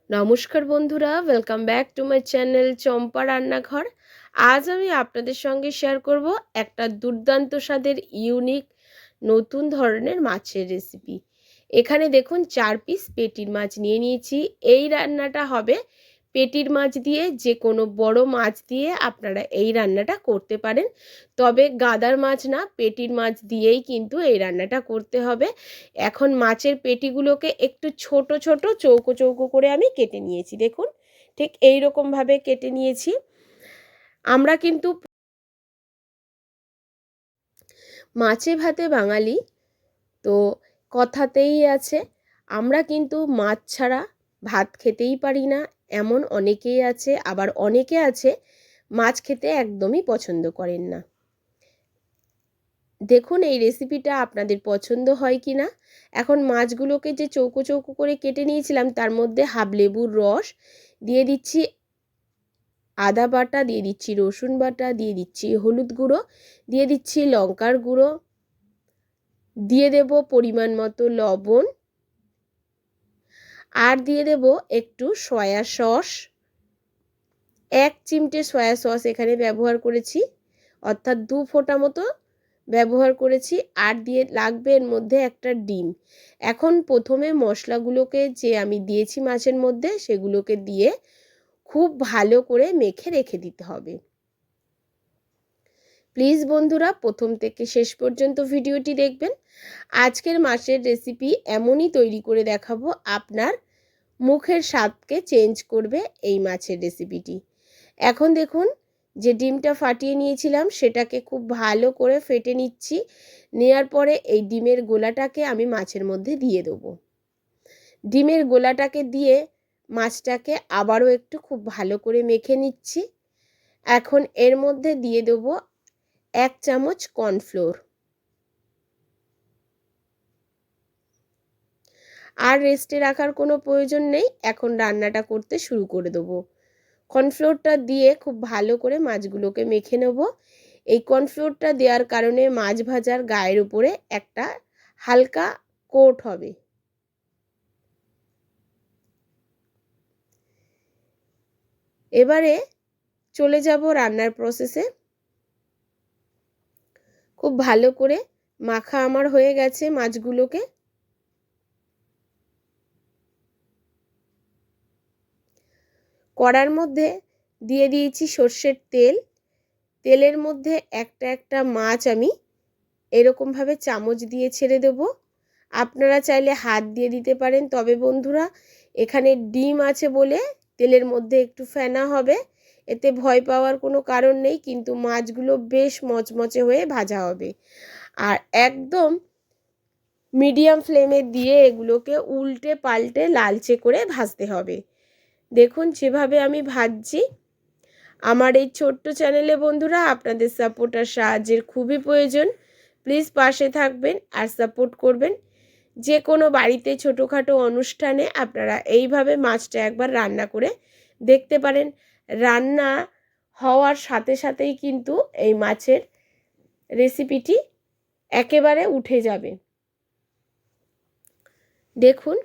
নমস্কার বন্ধুরা, welcome back to my channel Champa Rannaghar. আজ আমি আপনাদের সঙ্গে শেয়ার করব একটা দুর্দান্ত স্বাদের ইউনিক নতুন ধরনের মাছের রেসিপি। এখানে দেখুন 4 পিস পেটির মাছ নিয়ে নিয়েছি। এই রান্নাটা হবে পেটির মাছ দিয়ে, যে কোনো বড় মাছ দিয়ে আপনারা এই রান্নাটা করতে পারেন। তবে গাদার মাছ না, পেটির মাছ দিয়েই কিন্তু এই রান্নাটা করতে হবে। এখন মাছের পেটিগুলোকে একটু ছোট ছোট চৌকো চৌকো করে আমি কেটে নিয়েছি। দেখুন, ঠিক এই রকমভাবে কেটে নিয়েছি। আমরা কিন্তু মাছে ভাতে বাঙালি, তো কথাতেই আছে আমরা কিন্তু মাছ ছাড়া ভাত খেতেই পারি না। এমন অনেকেই আছে, আবার অনেকে আছে মাছ খেতে একদমই পছন্দ করেন না। দেখুন এই রেসিপিটা আপনাদের পছন্দ হয় কি না। এখন মাছগুলোকে যে চৌকো চৌকো করে কেটে নিয়েছিলাম, তার মধ্যে হাফ লেবুর রস দিয়ে দিচ্ছি, আদা বাটা দিয়ে দিচ্ছি, রসুন বাটা দিয়ে দিচ্ছি, হলুদ গুঁড়ো দিয়ে দিচ্ছি, লঙ্কার গুঁড়ো দিয়ে দেব, পরিমাণ মতো লবণ, আর দিয়ে দেব একটু সয়া সস। 1 চিমটে সয়া সস এখানে ব্যবহার করেছি, অর্থাৎ 2 ফোঁটা মতো ব্যবহার করেছি। আর দিয়ে লাগবে এর মধ্যে একটা ডিম। এখন প্রথমে মশলাগুলোকে যে আমি দিয়েছি মাছের মধ্যে, সেগুলোকে দিয়ে খুব ভালো করে মেখে রেখে দিতে হবে। প্লিজ বন্ধুরা, প্রথম থেকে শেষ পর্যন্ত ভিডিওটি দেখবেন। আজকের মাছের রেসিপি এমনই তৈরি করে দেখাবো, আপনার মুখের স্বাদকে চেঞ্জ করবে এই মাছের রেসিপিটি। এখন দেখুন, যে ডিমটা ফাটিয়ে নিয়েছিলাম সেটাকে খুব ভালো করে ফেটে নিচ্ছি। নেওয়ার পরে এই ডিমের গোলাটাকে আমি মাছের মধ্যে দিয়ে দেবো। ডিমের গোলাটাকে দিয়ে মাছটাকে আবারও একটু খুব ভালো করে মেখে নিচ্ছি। এখন এর মধ্যে দিয়ে দেবো 1 চামচ কর্নফ্লোর। আর রেস্টে রাখার কোনো প্রয়োজন নেই, এখন রান্নাটা করতে শুরু করে দেবো। কর্নফ্লোরটা দিয়ে খুব ভালো করে মাছগুলোকে মেখে নেব। এই কর্নফ্লোরটা দেওয়ার কারণে মাছ ভাজার গায়ের উপরে একটা হালকা কোট হবে। এবারে চলে যাব রান্নার প্রসেসে। খুব ভালো করে মাখা আমার হয়ে গেছে মাছগুলোকে। কড়ার মধ্যে দিয়ে দিয়েছি সর্ষের তেল। তেলের মধ্যে একটা একটা মাছ আমি এরকমভাবে চামচ দিয়ে ছেড়ে দেব। আপনারা চাইলে হাত দিয়ে দিতে পারেন, তবে বন্ধুরা এখানে ডিম আছে বলে তেলের মধ্যে একটু ফেনা হবে, এতে ভয় পাওয়ার কোনো কারণ নেই। কিন্তু মাছগুলো বেশ মচমচে হয়ে ভাজা হবে। আর একদম মিডিয়াম ফ্লেমে দিয়ে এগুলোকে উল্টে পাল্টে লালচে করে ভাজতে হবে। দেখুন যেভাবে আমি ভাজছি। আমার এই ছোট্ট চ্যানেলে বন্ধুরা আপনাদের সাপোর্ট আর সাহায্যের খুবই প্রয়োজন। প্লিজ পাশে থাকবেন আর সাপোর্ট করবেন। যে কোনো বাড়িতে ছোটোখাটো অনুষ্ঠানে আপনারা এইভাবে মাছটা একবার রান্না করে দেখতে পারেন। রান্না হওয়ার সাথে সাথেই কিন্তু এই মাছের রেসিপিটি একেবারে উঠে যাবে। দেখুন,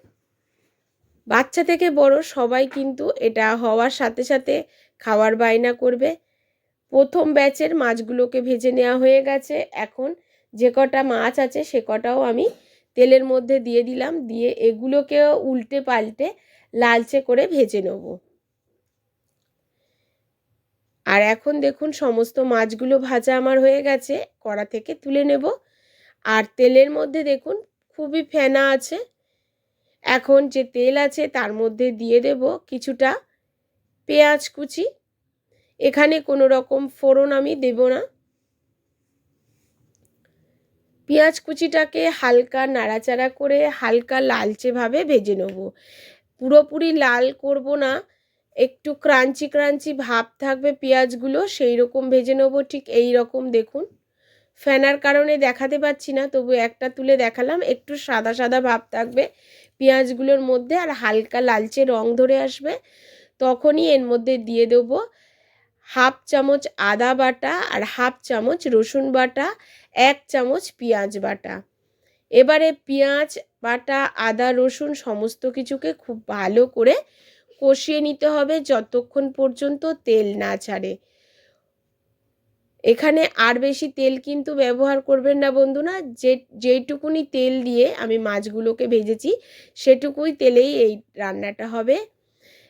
বাচ্চা থেকে বড় সবাই কিন্তু এটা হওয়ার সাথে সাথে খাওয়ার বায়না করবে। প্রথম ব্যাচের মাছগুলোকে ভেজে নেওয়া হয়ে গেছে। এখন যে কটা মাছ আছে সে কটাও আমি তেলের মধ্যে দিয়ে দিলাম, দিয়ে এগুলোকেও উল্টে পাল্টে লালচে করে ভেজে নেব। আর এখন দেখুন সমস্ত মাছগুলো ভাজা আমার হয়ে গেছে, কড়া থেকে তুলে নেব। আর তেলের মধ্যে দেখুন খুবই ফেনা আছে। এখন যে তেল আছে তার মধ্যে দিয়ে দেব কিছুটা পেঁয়াজ কুচি। এখানে কোনো রকম ফোড়ন আমি দেব না। পেঁয়াজ কুচিটাকে হালকা নাড়াচাড়া করে হালকা লালচেভাবে ভেজে নেব। পুরোপুরি লাল করব না, একটু ক্রাঞ্চি ক্রাঞ্চি ভাব থাকবে পেঁয়াজগুলো, সেই রকম ভেজে নেব। ঠিক এই রকম দেখুন, ফেনার কারণে দেখাতে পাচ্ছি না, তবু একটা তুলে দেখালাম। একটু সাদা সাদা ভাব থাকবে পেঁয়াজগুলোর মধ্যে, আর হালকা লালচে রং ধরে আসবে, তখনই এর মধ্যে দিয়ে দেবো 1/2 চামচ আদা বাটা আর 1/2 চামচ রসুন বাটা, 1 চামচ পেঁয়াজ বাটা। এবারে পেঁয়াজ বাটা, আদা, রসুন সমস্ত কিছুকে খুব ভালো করে কষিয়ে নিতে হবে যতক্ষণ পর্যন্ত তেল না ছাড়ে। এখানে আর বেশি তেল কিন্তু ব্যবহার করবেন না বন্ধুরা। যেইটুকুনি তেল দিয়ে আমি মাছগুলোকে ভেজেছি সেটুকুই তেলেই এই রান্নাটা হবে।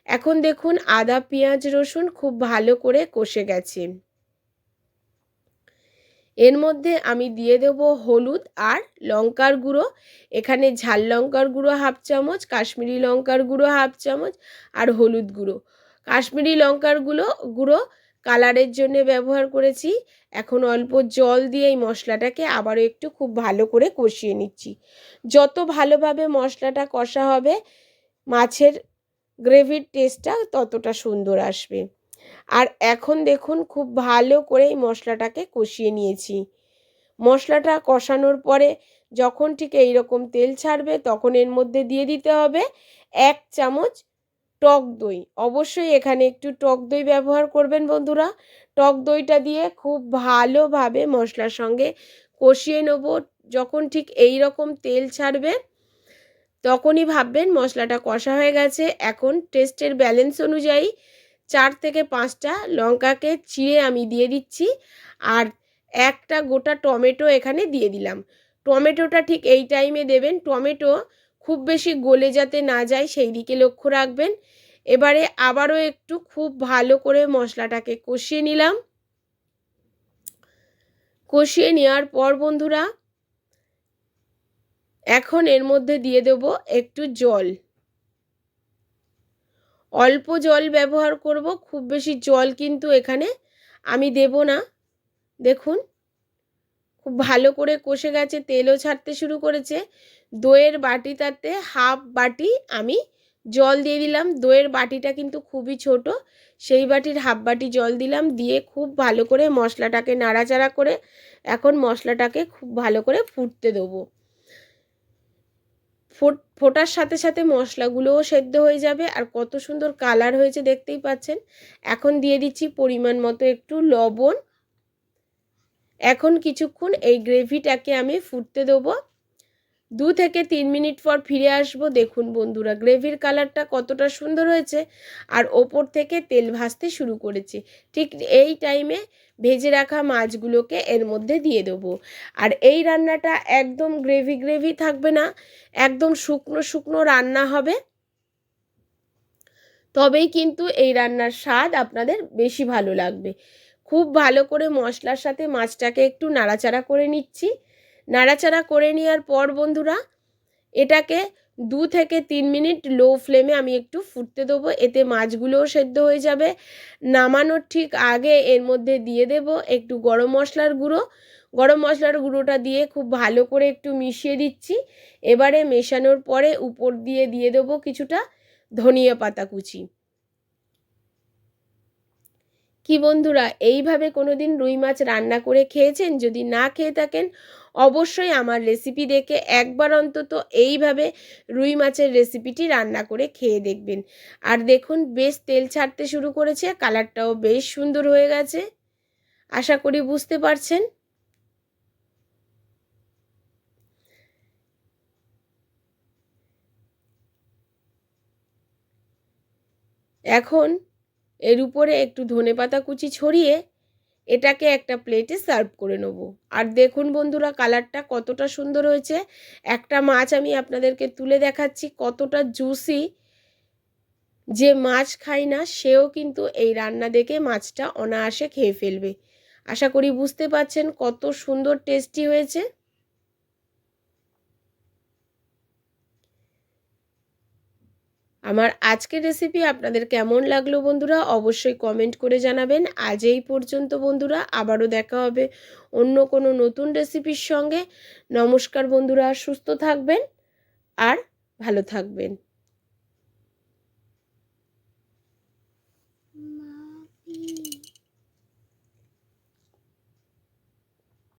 এখন দেখুন আদা পেঁয়াজ রসুন খুব ভালো করে কষে গেছে। এর মধ্যে আমি দিয়ে দেব হলুদ আর লঙ্কার গুঁড়ো। এখানে ঝাল লঙ্কার গুঁড়ো হাফ চামচ, কাশ্মীরি লঙ্কার গুঁড়ো হাফ চামচ আর হলুদ গুঁড়ো। কাশ্মীরি লঙ্কার গুঁড়ো কালারের জন্য ব্যবহার করেছি। এখন অল্প জল দিয়ে এই মশলাটাকে আবারও একটু খুব ভালো করে কষিয়ে নিচ্ছি। যত ভালোভাবে মশলাটা কষা হবে মাছের গ্রেভির টেস্টটা ততটা সুন্দর আসবে। আর এখন দেখুন খুব ভালো করে এই মশলাটাকে কষিয়ে নিয়েছি। মশলাটা কষানোর পরে যখন ঠিক এইরকম তেল ছাড়বে তখন এর মধ্যে দিয়ে দিতে হবে 1 চামচ টক দই। অবশ্যই এখানে একটু টক দই ব্যবহার করবেন বন্ধুরা। টক দইটা দিয়ে খুব ভালোভাবে মশলার সঙ্গে কষিয়ে নেব। যখন ঠিক এই রকম তেল ছাড়বে তখনই ভাববেন মশলাটা কষা হয়ে গেছে। এখন টেস্টের ব্যালেন্স অনুযায়ী 4 থেকে 5টা লঙ্কাকে চিড়ে আমি দিয়ে দিচ্ছি আর একটা গোটা টমেটো এখানে দিয়ে দিলাম। টমেটোটা ঠিক এই টাইমে দেবেন। টমেটো খুব বেশি গলে যাতে না যায় সেই দিকে লক্ষ্য রাখবেন। এবারে আবারও একটু খুব ভালো করে মশলাটাকে কষিয়ে নিলাম। কষিয়ে নেওয়ার পর বন্ধুরা এখন এর মধ্যে দিয়ে দেব একটু জল। অল্প জল ব্যবহার করব, খুব বেশি জল কিন্তু এখানে আমি দেব না। দেখুন খুব ভালো করে কষে গেছে, তেলও ছাড়তে শুরু করেছে। দইয়ের বাটিটাতে হাফ বাটি আমি জল দিয়ে দিলাম। দইয়ের বাটিটা কিন্তু খুবই ছোট, সেই বাটির হাফ বাটি জল দিলাম। দিয়ে খুব ভালো করে মশলাটাকে নাড়াচাড়া করে এখন মশলাটাকে খুব ভালো করে ফুটতে দেবো। ফোটার সাথে সাথে মশলাগুলোও সেদ্ধ হয়ে যাবে আর কত সুন্দর কালার হয়েছে দেখতেই পাচ্ছেন। এখন দিয়ে দিচ্ছি পরিমাণ মতো একটু লবণ। এখন কিছুক্ষণ এই গ্রেভিটাকে আমি ফুটতে দেবো। 2 থেকে 3 মিনিট পর ফিরে আসবো। দেখুন বন্ধুরা গ্রেভির কালারটা কতটা সুন্দর হয়েছে আর ওপর থেকে তেল ভাসতে শুরু করেছে। ঠিক এই টাইমে ভেজে রাখা মাছগুলোকে এর মধ্যে দিয়ে দেবো। আর এই রান্নাটা একদম গ্রেভি থাকবে না, একদম শুকনো শুকনো রান্না হবে। তবেই কিন্তু এই রান্নার স্বাদ আপনাদের বেশি ভালো লাগবে। খুব ভালো করে মশলার সাথে মাছটাকে একটু নাড়াচাড়া করে নিচ্ছি। নাড়াচাড়া করে নেওয়ার পর বন্ধুরা এটাকে 2 থেকে 3 মিনিট লো ফ্লেমে আমি একটু ফুটতে দেবো। এতে মাছগুলোও সেদ্ধ হয়ে যাবে। নামানোর ঠিক আগে এর মধ্যে দিয়ে দেব একটু গরম মশলার গুঁড়ো। গরম মশলার গুঁড়োটা দিয়ে খুব ভালো করে একটু মিশিয়ে দিচ্ছি। এবারে মেশানোর পরে উপর দিয়ে দেবো কিছুটা ধনিয়া পাতা কুচি। কি বন্ধুরা এইভাবে কোনোদিন রুই মাছ রান্না করে খেয়েছেন? যদি না খেয়ে থাকেন অবশ্যই আমার রেসিপি দেখে একবার অন্তত এইভাবে রুই মাছের রেসিপিটি রান্না করে খেয়ে দেখবেন। আর দেখুন বেশ তেল ছাড়তে শুরু করেছে, কালারটাও বেশ সুন্দর হয়ে গেছে। আশা করি বুঝতে পারছেন। এখন এর উপরে একটু ধনেপাতা কুচি ছড়িয়ে এটাকে একটা প্লেটে সার্ভ করে নেব। আর দেখুন বন্ধুরা কালারটা কতটা সুন্দর হয়েছে। একটা মাছ আমি আপনাদেরকে তুলে দেখাচ্ছি কতটা জুসি। যে মাছ খায় না সেও কিন্তু এই রান্না দেখে মাছটা অনায়াসে খেয়ে ফেলবে। আশা করি বুঝতে পারছেন কত সুন্দর টেস্টি হয়েছে। আমার আজকের রেসিপি আপনাদের কেমন লাগলো বন্ধুরা অবশ্যই কমেন্ট করে জানাবেন। আজ এই পর্যন্ত বন্ধুরা, আবারও দেখা হবে অন্য কোনো নতুন রেসিপির সঙ্গে। নমস্কার বন্ধুরা, সুস্থ থাকবেন আর ভালো থাকবেন।